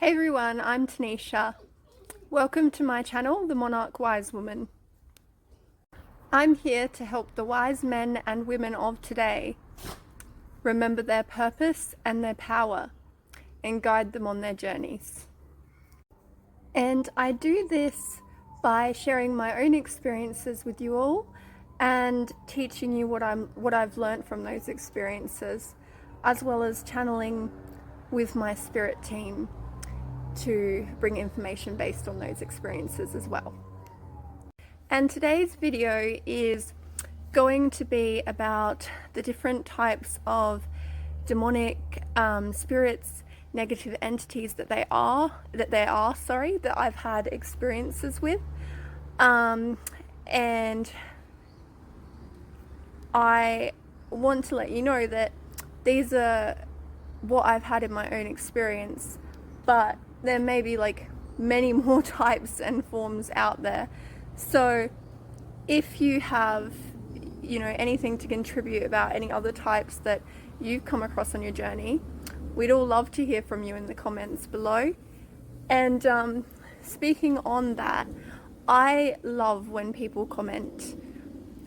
Hey everyone, I'm Tanisha. Welcome to my channel, The Monarch Wise Woman. I'm here to help the wise men and women of today remember their purpose and their power and guide them on their journeys. And I do this by sharing my own experiences with you all and teaching you what I've learned from those experiences, as well as channeling with my spirit team to bring information based on those experiences as well. And today's video is going to be about the different types of demonic spirits, negative entities that I've had experiences with, and I want to let you know that these are what I've had in my own experience, but there may be like many more types and forms out there. So if you have, anything to contribute about any other types that you've come across on your journey, we'd all love to hear from you in the comments below. And speaking on that, I love when people comment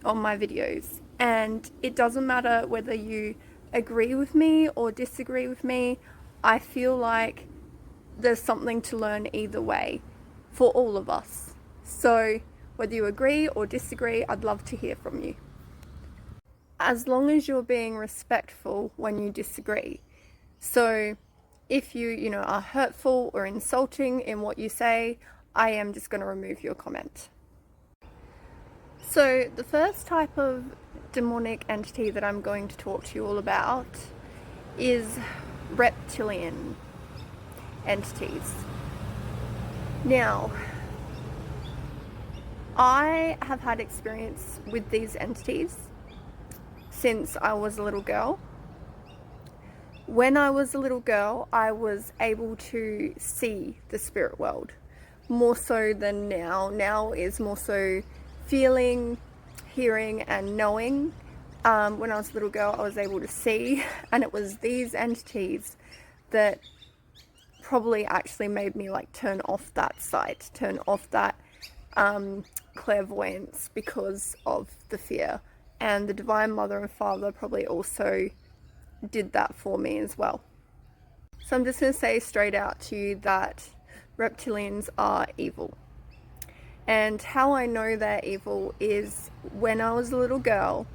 on my videos, and it doesn't matter whether you agree with me or disagree with me. I feel like there's something to learn either way for all of us. So whether you agree or disagree, I'd love to hear from you, as long as you're being respectful when you disagree. So if you are hurtful or insulting in what you say, I am just going to remove your comment. So the first type of demonic entity that I'm going to talk to you all about is reptilian entities. Now, I have had experience with these entities since I was a little girl. When I was a little girl, I was able to see the spirit world more so than now. Now is more so feeling, hearing, and knowing. When I was a little girl, I was able to see, and it was these entities that probably actually made me like turn off that sight, turn off that clairvoyance, because of the fear. And the Divine Mother and Father probably also did that for me as well. So I'm just going to say straight out to you that reptilians are evil. And how I know they're evil is when I was a little girl,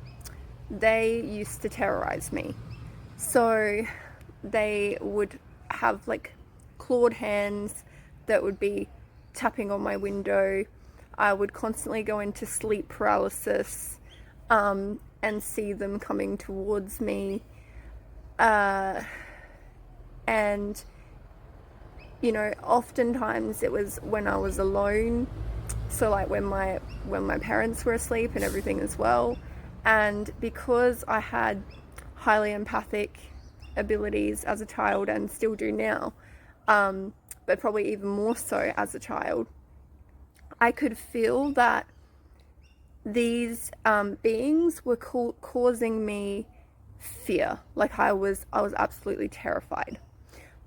they used to terrorize me. So they would have like clawed hands that would be tapping on my window. I would constantly go into sleep paralysis and see them coming towards me. And oftentimes it was when I was alone. So like when my parents were asleep and everything as well. And because I had highly empathic abilities as a child, and still do now, but probably even more so as a child, I could feel that these beings were causing me fear. Like I was absolutely terrified.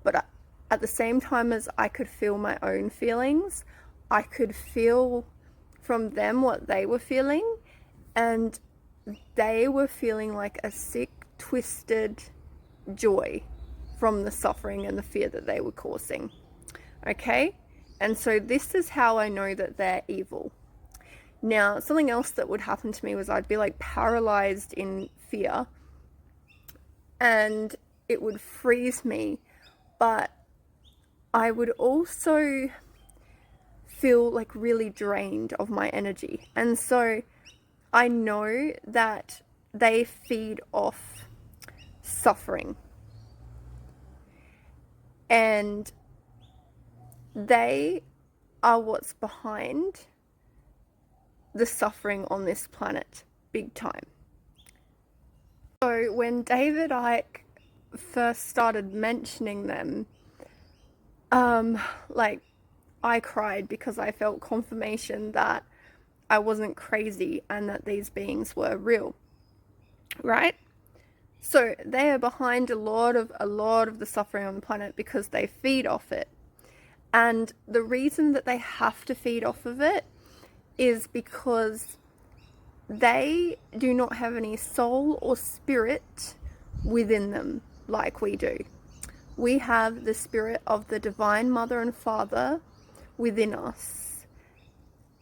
But at the same time as I could feel my own feelings, I could feel from them what they were feeling, and they were feeling like a sick, twisted joy from the suffering and the fear that they were causing. Okay? And so this is how I know that they're evil. Now, something else that would happen to me was I'd be like paralyzed in fear, and it would freeze me, but I would also feel like really drained of my energy. And so I know that they feed off suffering, and they are what's behind the suffering on this planet, big time. So when David Icke first started mentioning them, I cried, because I felt confirmation that I wasn't crazy and that these beings were real, right? So they are behind a lot of the suffering on the planet because they feed off it. And the reason that they have to feed off of it is because they do not have any soul or spirit within them like we do. We have the spirit of the divine mother and father within us.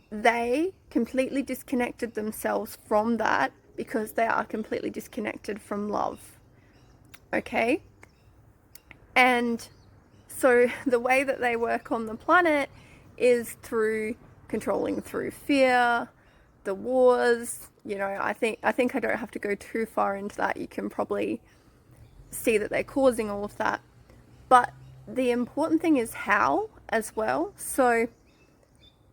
They completely disconnected themselves from that because they are completely disconnected from love. Okay? And so the way that they work on the planet is through controlling through fear, the wars. You know, I think I don't have to go too far into that. You can probably see that they're causing all of that. But the important thing is how as well. So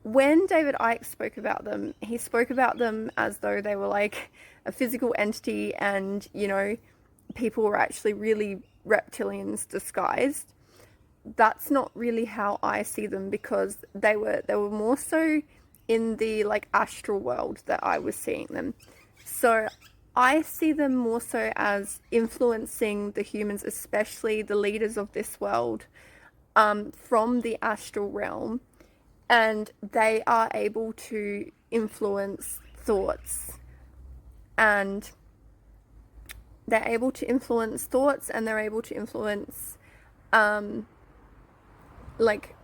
when David Icke spoke about them, he spoke about them as though they were like a physical entity and, you know, people were actually really reptilians disguised. That's not really how I see them, because they were more so in the like astral world that I was seeing them. So I see them more so as influencing the humans, especially the leaders of this world, from the astral realm, and they are able to influence thoughts, and they're able to influence like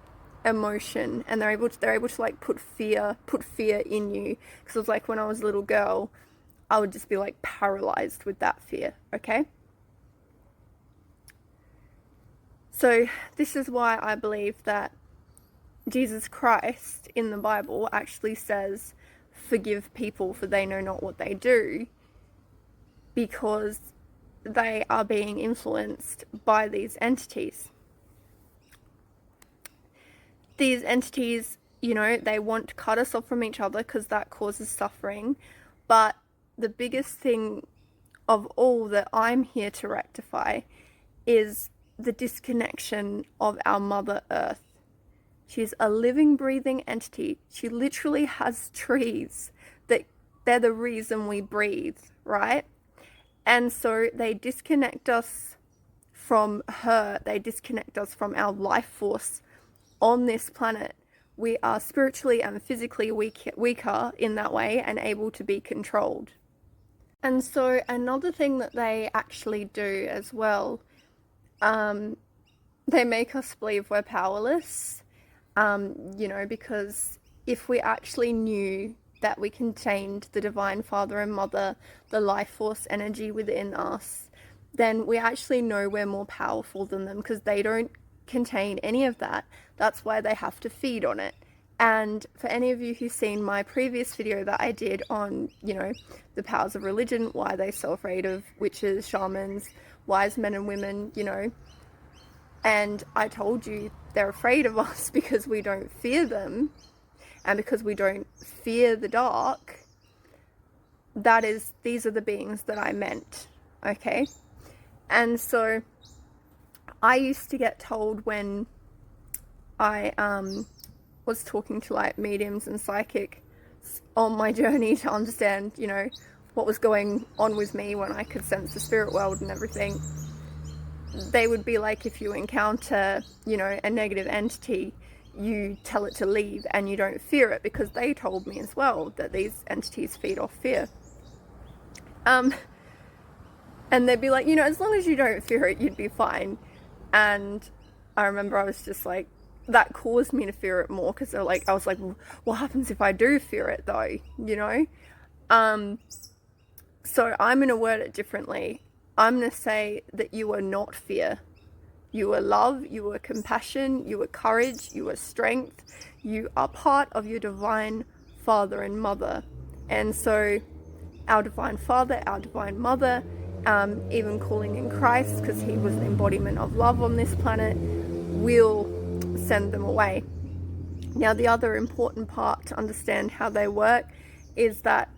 emotion, and they're able to like put fear in you. Because it was like when I was a little girl, I would just be like paralyzed with that fear. Okay, so this is why I believe that Jesus Christ in the Bible actually says, forgive people for they know not what they do, because they are being influenced by these entities. These entities, you know, they want to cut us off from each other because that causes suffering. But the biggest thing of all that I'm here to rectify is the disconnection of our Mother Earth. She's a living, breathing entity. She literally has trees that they're the reason we breathe, right? And so they disconnect us from her. They disconnect us from our life force on this planet. We are spiritually and physically weaker in that way and able to be controlled. And so another thing that they actually do as well, they make us believe we're powerless, you know, because if we actually knew that we contained the divine father and mother, the life force energy within us, then we actually know we're more powerful than them, because they don't contain any of that. That's why they have to feed on it. And for any of you who've seen my previous video that I did on, you know, the powers of religion, why they're so afraid of witches, shamans, wise men and women, you know, and I told you they're afraid of us because we don't fear them, and because we don't fear the dark. These are the beings that I meant, okay? And so I used to get told when I was talking to like mediums and psychics on my journey to understand, you know, what was going on with me when I could sense the spirit world and everything. They would be like, if you encounter, you know, a negative entity, you tell it to leave and you don't fear it, because they told me as well that these entities feed off fear. And they'd be like, you know, as long as you don't fear it, you'd be fine. And I remember I was just like, that caused me to fear it more, because I was like, well, what happens if I do fear it though, you know? So I'm going to word it differently. I'm going to say that you are not fear. You are love, you are compassion, you are courage, you are strength. You are part of your divine father and mother. And so our divine father, our divine mother, even calling in Christ, because he was an embodiment of love on this planet, will send them away. Now, the other important part to understand how they work is that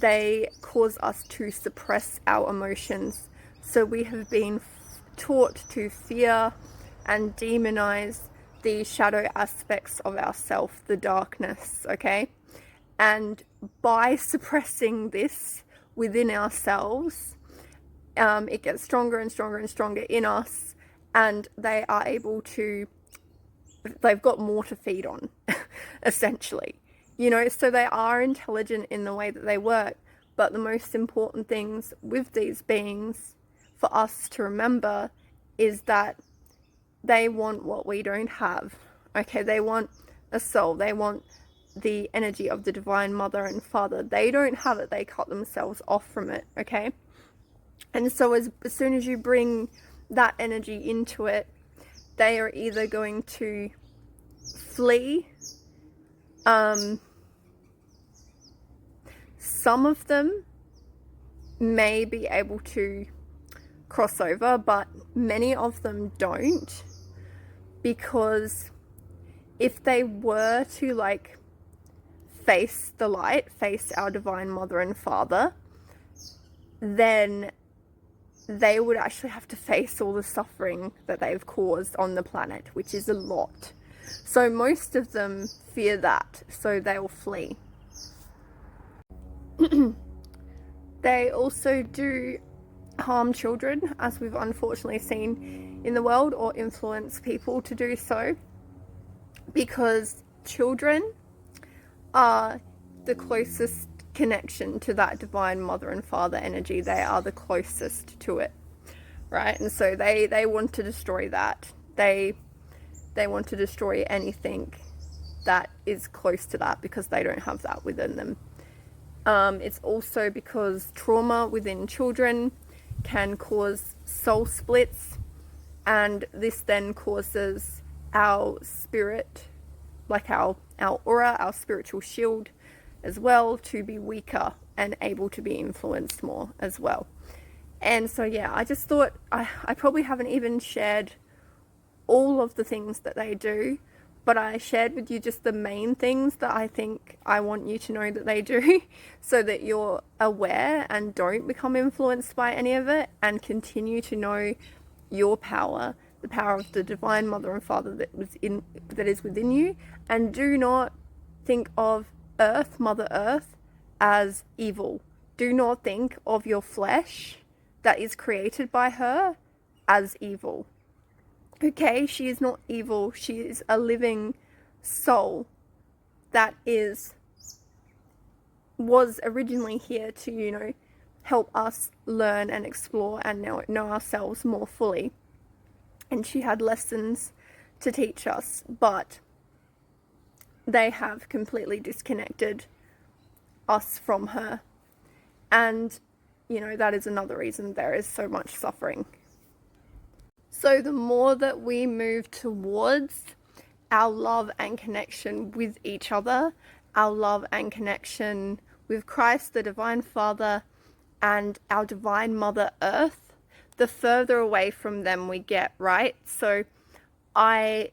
they cause us to suppress our emotions. So we have been taught to fear and demonize the shadow aspects of ourself, the darkness, okay? And by suppressing this within ourselves, it gets stronger and stronger and stronger in us, and they are able to they've got more to feed on, essentially. You know, so they are intelligent in the way that they work. But the most important things with these beings for us to remember is that they want what we don't have. Okay, they want a soul. They want the energy of the Divine Mother and Father. They don't have it. They cut themselves off from it. Okay, and so as soon as you bring that energy into it, they are either going to flee. Some of them may be able to cross over, but many of them don't, because if they were to like face the light, face our Divine Mother and Father, then they would actually have to face all the suffering that they've caused on the planet, which is a lot. So most of them fear that, so they'll flee. They also do harm children, as we've unfortunately seen in the world, or influence people to do so, because children are the closest connection to that Divine Mother and Father energy. They are the closest to it, right? And so they want to destroy that. They want to destroy anything that is close to that, because they don't have that within them. It's also because trauma within children can cause soul splits, and this then causes our spirit, like our aura, our spiritual shield as well, to be weaker and able to be influenced more as well. And so yeah, I just thought I probably haven't even shared all of the things that they do, but I shared with you just the main things that I think I want you to know that they do, so that you're aware and don't become influenced by any of it, and continue to know your power, the power of the Divine Mother and Father that is within you. And do not think of Earth, Mother Earth, as evil. Do not think of your flesh that is created by her as evil. Okay, she is not evil. She is a living soul that was originally here to, you know, help us learn and explore and know ourselves more fully. And she had lessons to teach us, but they have completely disconnected us from her. And, you know, that is another reason there is so much suffering. So the more that we move towards our love and connection with each other, our love and connection with Christ, the Divine Father, and our Divine Mother Earth, the further away from them we get, right? So I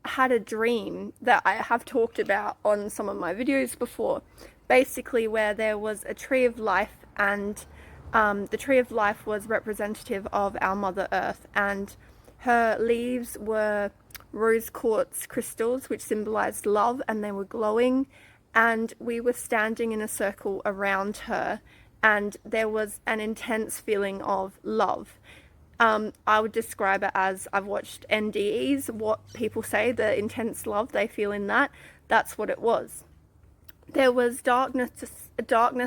had a dream that I have talked about on some of my videos before, basically where there was a tree of life, and the tree of life was representative of our Mother Earth, and her leaves were rose quartz crystals, which symbolized love, and they were glowing, and we were standing in a circle around her, and there was an intense feeling of love. I would describe it as, I've watched NDEs, what people say, the intense love they feel in that's what it was. There was darkness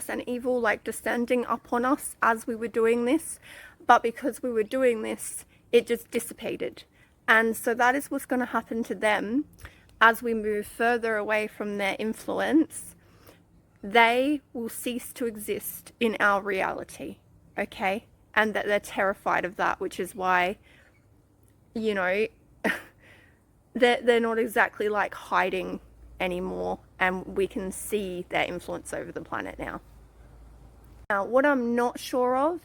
and evil like descending upon us as we were doing this, but because we were doing this, it just dissipated. And so that is what's going to happen to them as we move further away from their influence. They will cease to exist in our reality, okay? And that they're terrified of that, which is why, you know, they're not exactly like hiding anymore, and we can see their influence over the planet now. Now, what I'm not sure of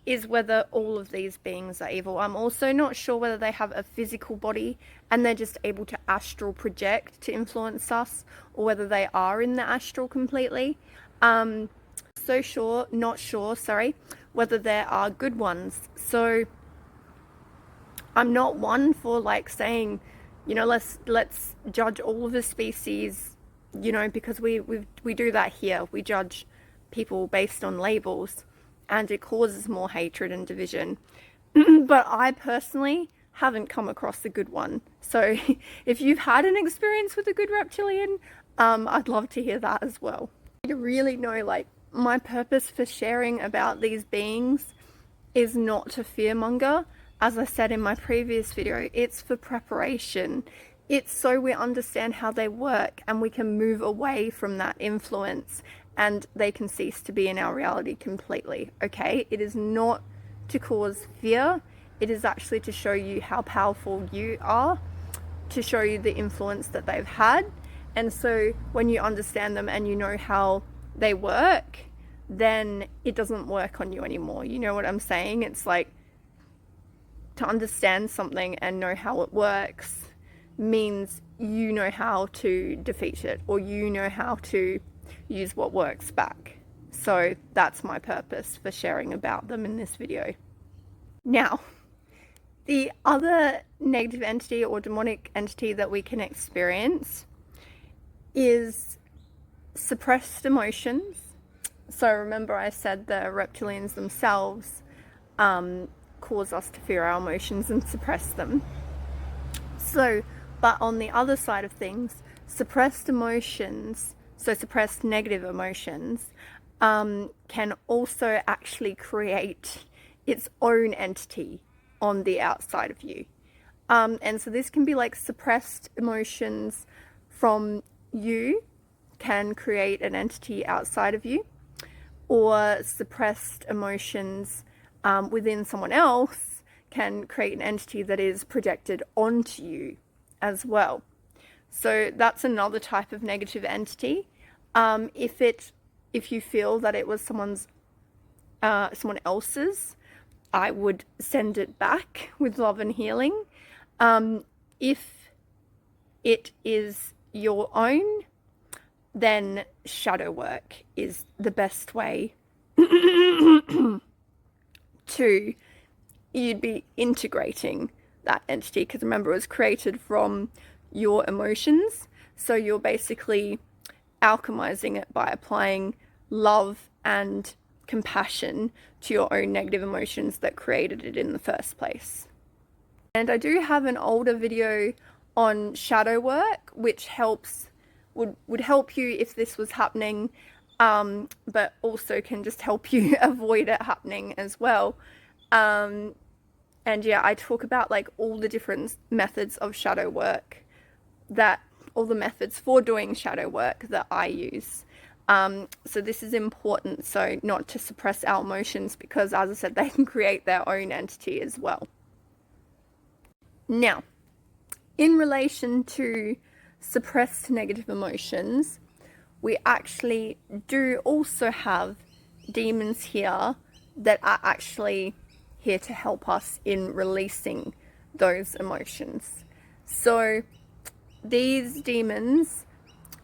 is whether all of these beings are evil. I'm also not sure whether they have a physical body and they're just able to astral project to influence us, or whether they are in the astral completely. Not sure, whether there are good ones. So I'm not one for like saying, you know, let's judge all of the species, you know, because we do that here. We judge people based on labels, and it causes more hatred and division. But I personally haven't come across a good one. So if you've had an experience with a good reptilian, I'd love to hear that as well. You really know, like, my purpose for sharing about these beings is not to fearmonger. As I said in my previous video, it's for preparation. It's so we understand how they work and we can move away from that influence and they can cease to be in our reality completely, okay? It is not to cause fear. It is actually to show you how powerful you are, to show you the influence that they've had. And so when you understand them and you know how they work, then it doesn't work on you anymore. You know what I'm saying? It's like, to understand something and know how it works means you know how to defeat it, or you know how to use what works back. So that's my purpose for sharing about them in this video. Now, the other negative entity or demonic entity that we can experience is suppressed emotions. So remember I said the reptilians themselves cause us to fear our emotions and suppress them. So, but on the other side of things, suppressed emotions, so suppressed negative emotions, can also actually create its own entity on the outside of you. And so this can be like suppressed emotions from you can create an entity outside of you, or suppressed emotions within someone else can create an entity that is projected onto you as well. So that's another type of negative entity. If you feel that it was someone else's, I would send it back with love and healing. If it is your own, then shadow work is the best way you'd be integrating that entity, because remember, it was created from your emotions. So you're basically alchemizing it by applying love and compassion to your own negative emotions that created it in the first place. And I do have an older video on shadow work, which would help you if this was happening, but also can just help you avoid it happening as well. And yeah, I talk about like all the different methods of shadow work, all the methods for doing shadow work that I use. So this is important, so not to suppress our emotions, because as I said, they can create their own entity as well. Now, in relation to suppressed negative emotions, we actually do also have demons here that are actually here to help us in releasing those emotions. So these demons,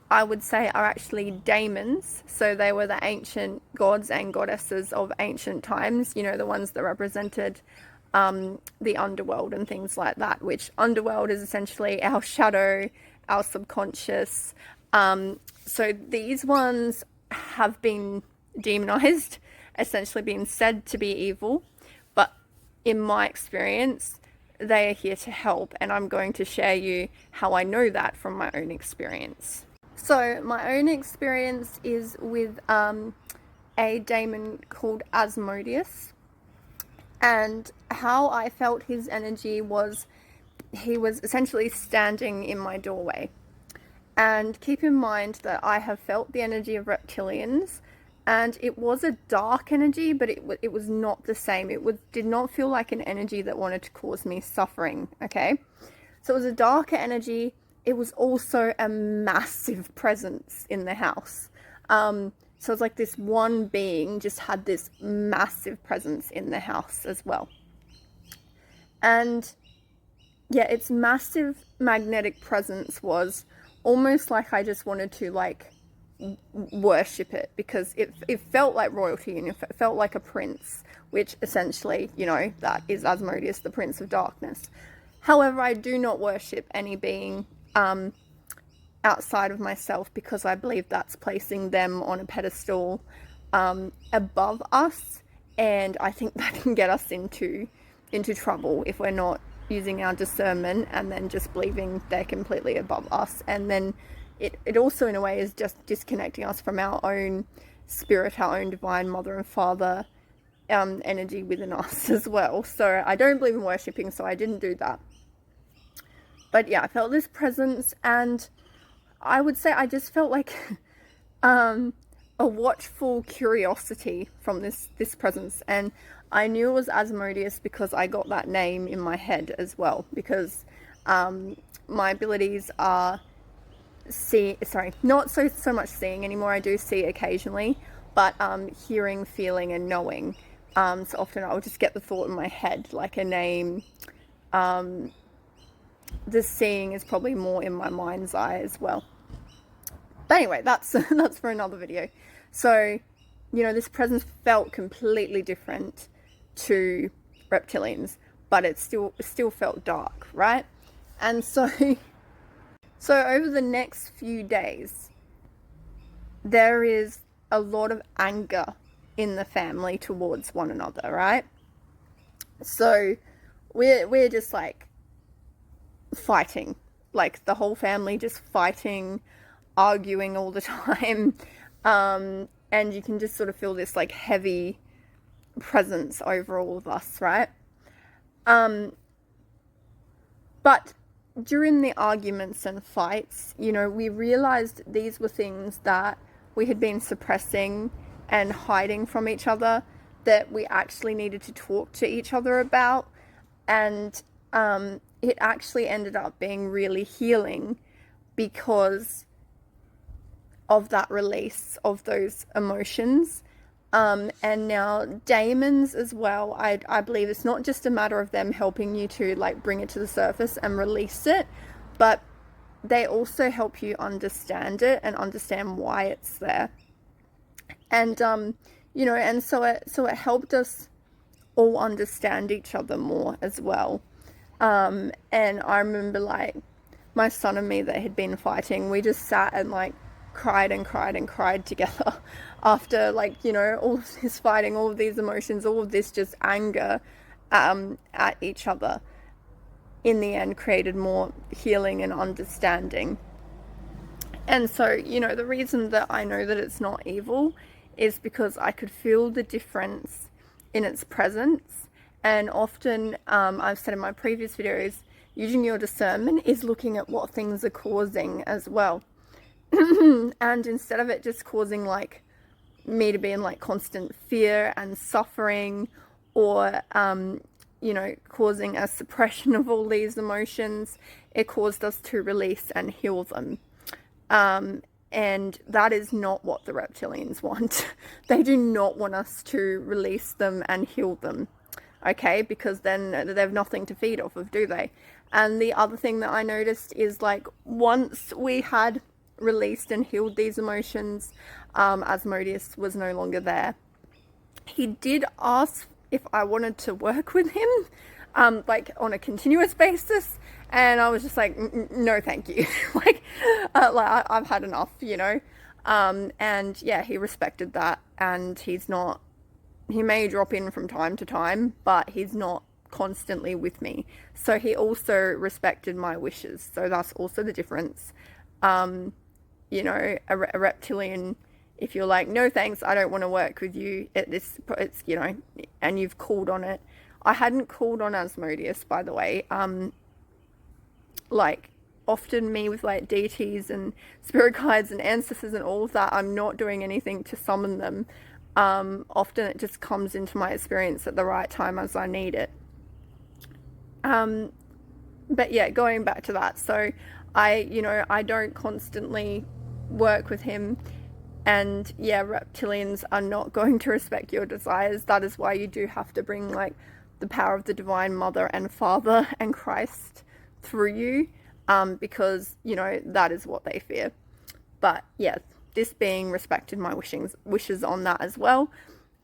I would say, are actually daemons. So they were the ancient gods and goddesses of ancient times, you know, the ones that represented the underworld and things like that, which underworld is essentially our shadow, our subconscious. So these ones have been demonized, essentially being said to be evil, but in my experience, they are here to help, and I'm going to share you how I know that from my own experience. So my own experience is with a daemon called Asmodeus, and how I felt his energy was he was essentially standing in my doorway. And keep in mind that I have felt the energy of reptilians, and it was a dark energy, but it was not the same. Did not feel like an energy that wanted to cause me suffering, okay? So it was a darker energy. It was also a massive presence in the house. So it's like this one being just had this massive presence in the house as well. And yeah, its massive magnetic presence was almost like I just wanted to like worship it, because it felt like royalty and it felt like a prince, which essentially, you know, that is Asmodeus, the Prince of Darkness. However, I do not worship any being outside of myself, because I believe that's placing them on a pedestal above us, and I think that can get us into trouble if we're not using our discernment and then just believing they're completely above us. And then it also in a way is just disconnecting us from our own spirit, our own divine mother and father energy within us as well. So I don't believe in worshipping, so I didn't do that. But yeah, I felt this presence, and I would say I just felt like a watchful curiosity from this presence. And I knew it was Asmodeus because I got that name in my head as well, because my abilities are not so much seeing anymore. I do see occasionally, but hearing, feeling, and knowing. So often I'll just get the thought in my head, like a name. The seeing is probably more in my mind's eye as well. But anyway, that's for another video. So, you know, this presence felt completely different to reptilians, but it still felt dark, right? And so over the next few days, there is a lot of anger in the family towards one another, right? So we're just like fighting, like the whole family just fighting, arguing all the time, and you can just sort of feel this like heavy presence over all of us, right? But during the arguments and fights, you know, we realized these were things that we had been suppressing and hiding from each other, that we actually needed to talk to each other about. And it actually ended up being really healing because of that release of those emotions. And now daemons as well, I believe it's not just a matter of them helping you to like bring it to the surface and release it, but they also help you understand it and understand why it's there. And you know, and so it helped us all understand each other more as well. And I remember like my son and me that had been fighting, we just sat and like cried and cried and cried together after, like, you know, all of this fighting, all of these emotions, all of this just anger at each other, in the end created more healing and understanding. And so, you know, the reason that I know that it's not evil is because I could feel the difference in its presence. And often, I've said in my previous videos, using your discernment is looking at what things are causing as well. And instead of it just causing like me to be in like constant fear and suffering, or you know, causing a suppression of all these emotions, it caused us to release and heal them. And that is not what the reptilians want. They do not want us to release them and heal them, okay? Because then they have nothing to feed off of, do they? And the other thing that I noticed is, like, once we had released and healed these emotions, Asmodeus was no longer there. He did ask if I wanted to work with him, like on a continuous basis, and I was just like, no thank you. like I've had enough, you know. And yeah, he respected that, and he may drop in from time to time, but he's not constantly with me. So he also respected my wishes. So that's also the difference. You know, a reptilian, if you're like, no thanks, I don't want to work with you, it's you know, and you've called on it. I hadn't called on Asmodeus, by the way. Like, often me with like deities and spirit guides and ancestors and all of that, I'm not doing anything to summon them. Often it just comes into my experience at the right time as I need it. But yeah, going back to that, so I don't constantly work with him, and yeah, reptilians are not going to respect your desires. That is why you do have to bring like the power of the divine mother and father and Christ through you, because you know that is what they fear. But yeah, this being respected my wishes on that as well.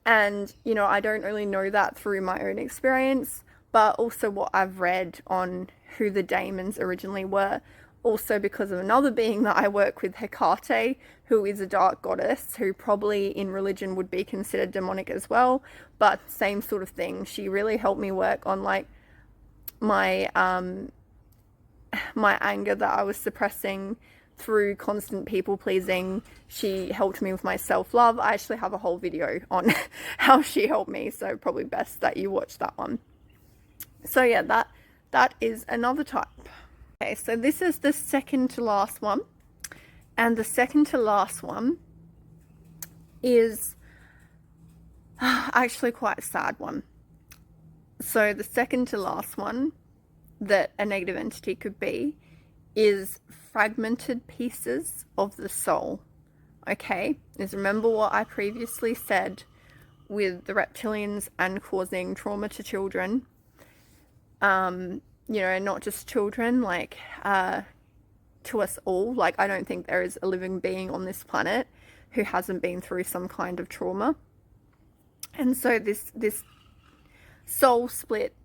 And you know, I don't really know that through my own experience, but also what I've read on who the daemons originally were, also because of another being that I work with, Hecate, who is a dark goddess, who probably in religion would be considered demonic as well, but same sort of thing. She really helped me work on like my my anger that I was suppressing through constant people pleasing. She helped me with my self-love. I actually have a whole video on how she helped me, so probably best that you watch that one. So yeah, that is another type. Okay, so this is the second to last one, and the second to last one is actually quite a sad one. So the second to last one that a negative entity could be is fragmented pieces of the soul. Okay, is remember what I previously said with the reptilians and causing trauma to children. You know, not just children, like to us all. Like, I don't think there is a living being on this planet who hasn't been through some kind of trauma. And so this soul split,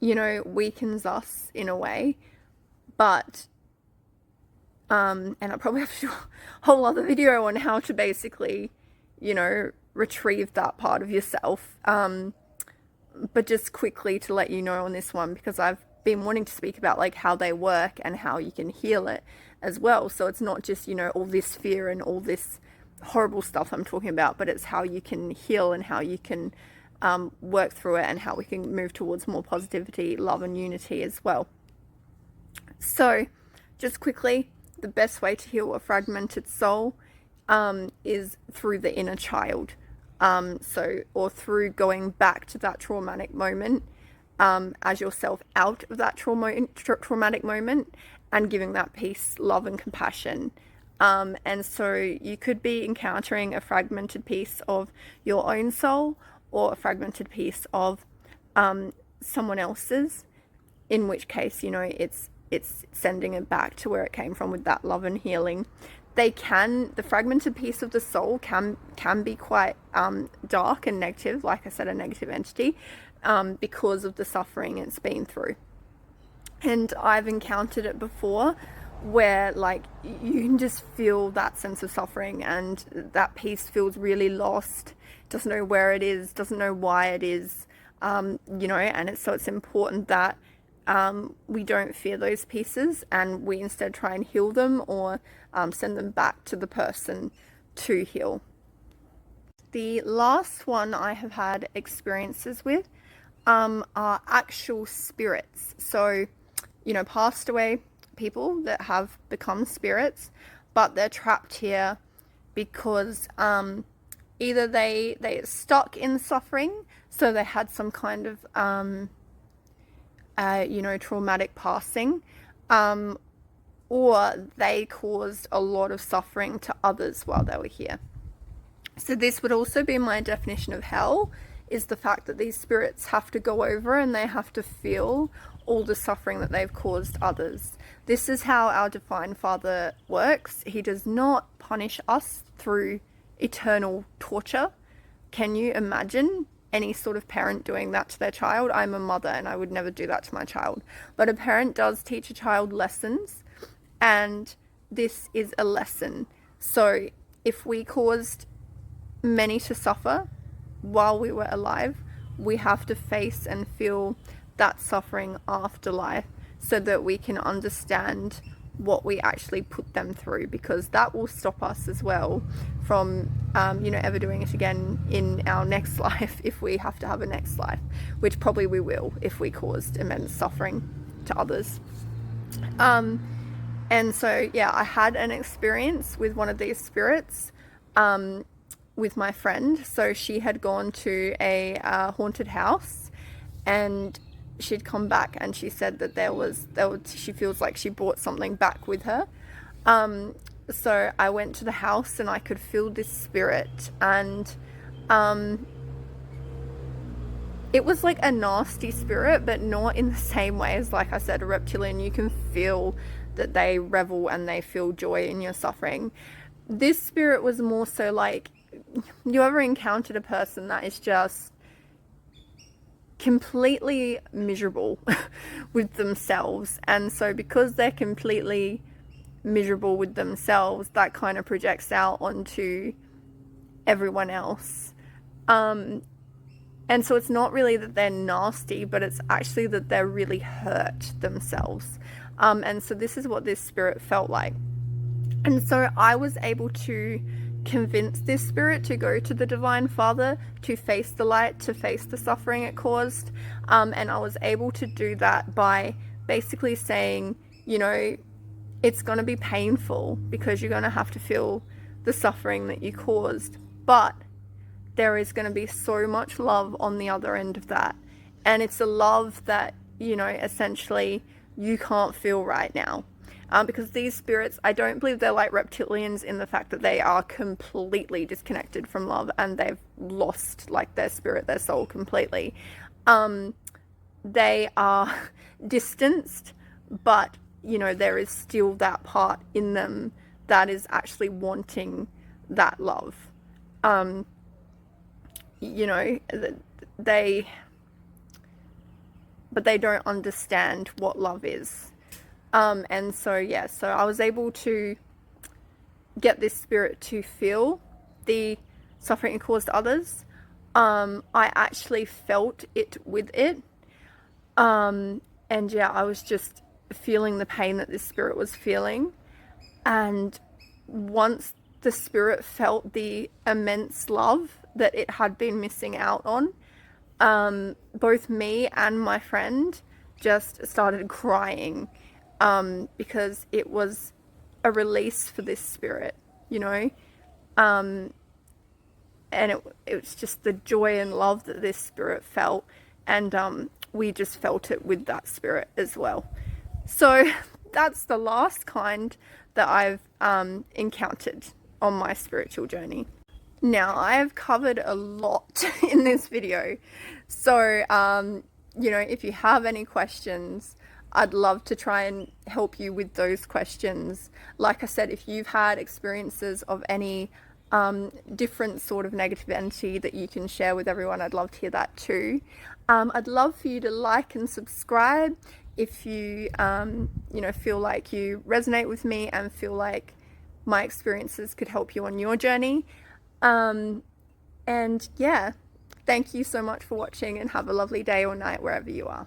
you know, weakens us in a way, but and I probably have to do a whole other video on how to basically, you know, retrieve that part of yourself. But just quickly to let you know on this one, because I've been wanting to speak about like how they work and how you can heal it as well. So it's not just, you know, all this fear and all this horrible stuff I'm talking about, but it's how you can heal and how you can work through it, and how we can move towards more positivity, love and unity as well. So just quickly, the best way to heal a fragmented soul is through the inner child. Or through going back to that traumatic moment as yourself out of that traumatic moment and giving that peace, love and compassion. And so you could be encountering a fragmented piece of your own soul, or a fragmented piece of someone else's, in which case, you know, it's sending it back to where it came from with that love and healing. The fragmented piece of the soul can be quite dark and negative, like I said, a negative entity, because of the suffering it's been through. And I've encountered it before, where like you can just feel that sense of suffering, and that piece feels really lost, doesn't know where it is, doesn't know why it is, you know. And so it's important that we don't fear those pieces, and we instead try and heal them, or send them back to the person to heal. The last one I have had experiences with are actual spirits. So, you know, passed away people that have become spirits, but they're trapped here because either they stuck in suffering, so they had some kind of you know, traumatic passing, or they caused a lot of suffering to others while they were here. So this would also be my definition of hell, is the fact that these spirits have to go over and they have to feel all the suffering that they've caused others. This is how our Divine Father works. He does not punish us through eternal torture. Can you imagine any sort of parent doing that to their child? I'm a mother and I would never do that to my child. But a parent does teach a child lessons, and this is a lesson. So if we caused many to suffer while we were alive, we have to face and feel that suffering afterlife, so that we can understand what we actually put them through, because that will stop us as well from you know, ever doing it again in our next life, if we have to have a next life, which probably we will if we caused immense suffering to others. And so yeah, I had an experience with one of these spirits with my friend. So she had gone to a haunted house, and she'd come back and she said that she feels like she brought something back with her. So I went to the house and I could feel this spirit, and it was like a nasty spirit, but not in the same way as, like I said, a reptilian. You can feel that they revel and they feel joy in your suffering. This spirit was more so like, you ever encountered a person that is just completely miserable with themselves, and so because they're completely miserable with themselves, that kind of projects out onto everyone else. And so it's not really that they're nasty, but it's actually that they're really hurt themselves. And so this is what this spirit felt like. And so I was able to convince this spirit to go to the Divine Father, to face the light, to face the suffering it caused. And I was able to do that by basically saying, you know, it's going to be painful because you're going to have to feel the suffering that you caused. But there is going to be so much love on the other end of that. And it's a love that, you know, essentially you can't feel right now. Because these spirits, I don't believe they're like reptilians in the fact that they are completely disconnected from love and they've lost like their spirit, their soul completely. They are distanced, but, you know, there is still that part in them that is actually wanting that love. You know, but they don't understand what love is. And so, yeah, so I was able to get this spirit to feel the suffering it caused others. I actually felt it with it. And yeah, I was just feeling the pain that this spirit was feeling. And once the spirit felt the immense love that it had been missing out on, both me and my friend just started crying, because it was a release for this spirit, you know, and it was just the joy and love that this spirit felt, and we just felt it with that spirit as well. So that's the last kind that I've encountered on my spiritual journey. Now, I have covered a lot in this video, so you know, if you have any questions, I'd love to try and help you with those questions. Like I said, if you've had experiences of any different sort of negative entity that you can share with everyone, I'd love to hear that too. I'd love for you to like and subscribe if you, you know, feel like you resonate with me and feel like my experiences could help you on your journey. And yeah, thank you so much for watching, and have a lovely day or night wherever you are.